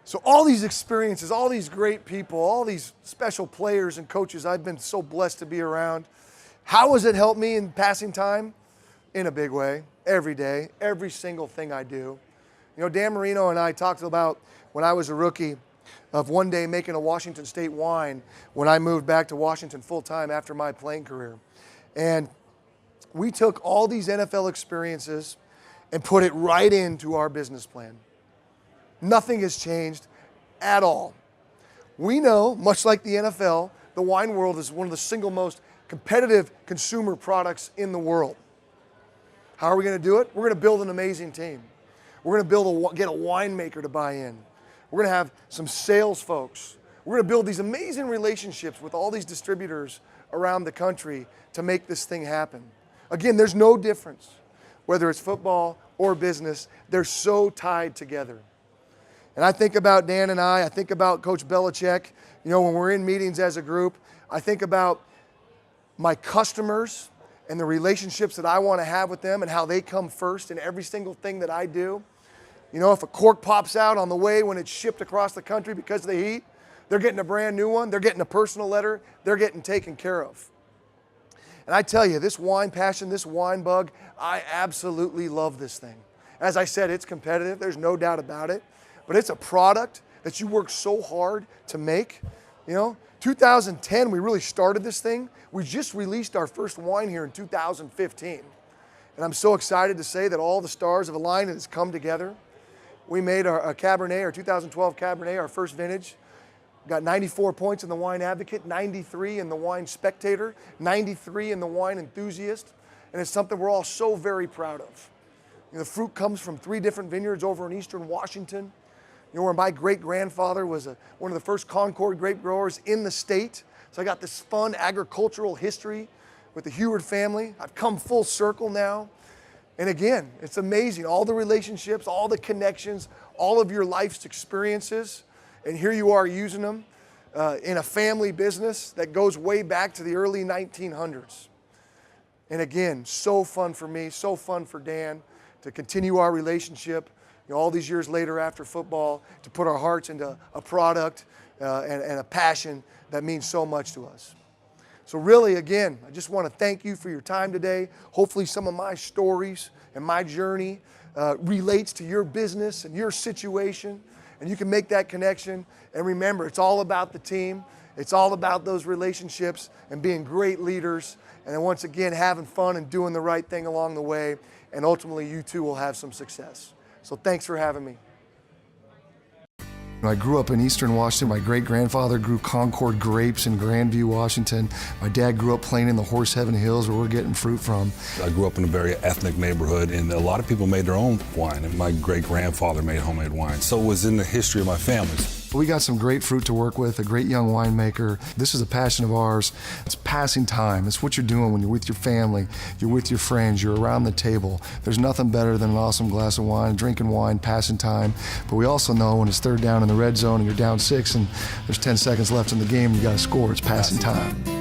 So all these experiences, all these great people, all these special players and coaches I've been so blessed to be around. How has it helped me in passing time? In a big way, every day, every single thing I do. You know, Dan Marino and I talked about when I was a rookie of one day making a Washington State wine when I moved back to Washington full time after my playing career. And we took all these NFL experiences and put it right into our business plan. Nothing has changed at all. We know, much like the NFL, the wine world is one of the single most competitive consumer products in the world. How are we going to do it? We're going to build an amazing team. We're going to get a winemaker to buy in. We're going to have some sales folks. We're going to build these amazing relationships with all these distributors around the country to make this thing happen. Again, there's no difference, whether it's football or business. They're so tied together. And I think about Dan and I think about Coach Belichick. You know, when we're in meetings as a group, I think about my customers and the relationships that I want to have with them and how they come first in every single thing that I do. You know, if a cork pops out on the way when it's shipped across the country because of the heat, they're getting a brand new one, they're getting a personal letter, they're getting taken care of. And I tell you, this wine passion, this wine bug, I absolutely love this thing. As I said, it's competitive, there's no doubt about it. But it's a product that you work so hard to make. You know, 2010, we really started this thing. We just released our first wine here in 2015. And I'm so excited to say that all the stars have aligned and it's come together. We made our Cabernet, our 2012 Cabernet, our first vintage. Got 94 points in the Wine Advocate, 93 in the Wine Spectator, 93 in the Wine Enthusiast. And it's something we're all so very proud of. You know, the fruit comes from 3 different vineyards over in eastern Washington. You know, where my great-grandfather was one of the first Concord grape growers in the state. So I got this fun agricultural history with the Heward family. I've come full circle now. And again, it's amazing, all the relationships, all the connections, all of your life's experiences, and here you are using them in a family business that goes way back to the early 1900s. And again, so fun for me, so fun for Dan to continue our relationship. You know, all these years later after football, to put our hearts into a product and a passion that means so much to us. So really, again, I just want to thank you for your time today. Hopefully some of my stories and my journey relates to your business and your situation, and you can make that connection. And remember, it's all about the team. It's all about those relationships and being great leaders. And then once again, having fun and doing the right thing along the way. And ultimately, you too will have some success. So thanks for having me. I grew up in eastern Washington. My great-grandfather grew Concord grapes in Grandview, Washington. My dad grew up playing in the Horse Heaven Hills where we're getting fruit from. I grew up in a very ethnic neighborhood, and a lot of people made their own wine, and my great-grandfather made homemade wine. So it was in the history of my family. We got some great fruit to work with, a great young winemaker. This is a passion of ours. It's passing time. It's what you're doing when you're with your family, you're with your friends, you're around the table. There's nothing better than an awesome glass of wine, drinking wine, passing time. But we also know when it's third down in the red zone and you're down 6 and there's 10 seconds left in the game and you got to score, it's passing time.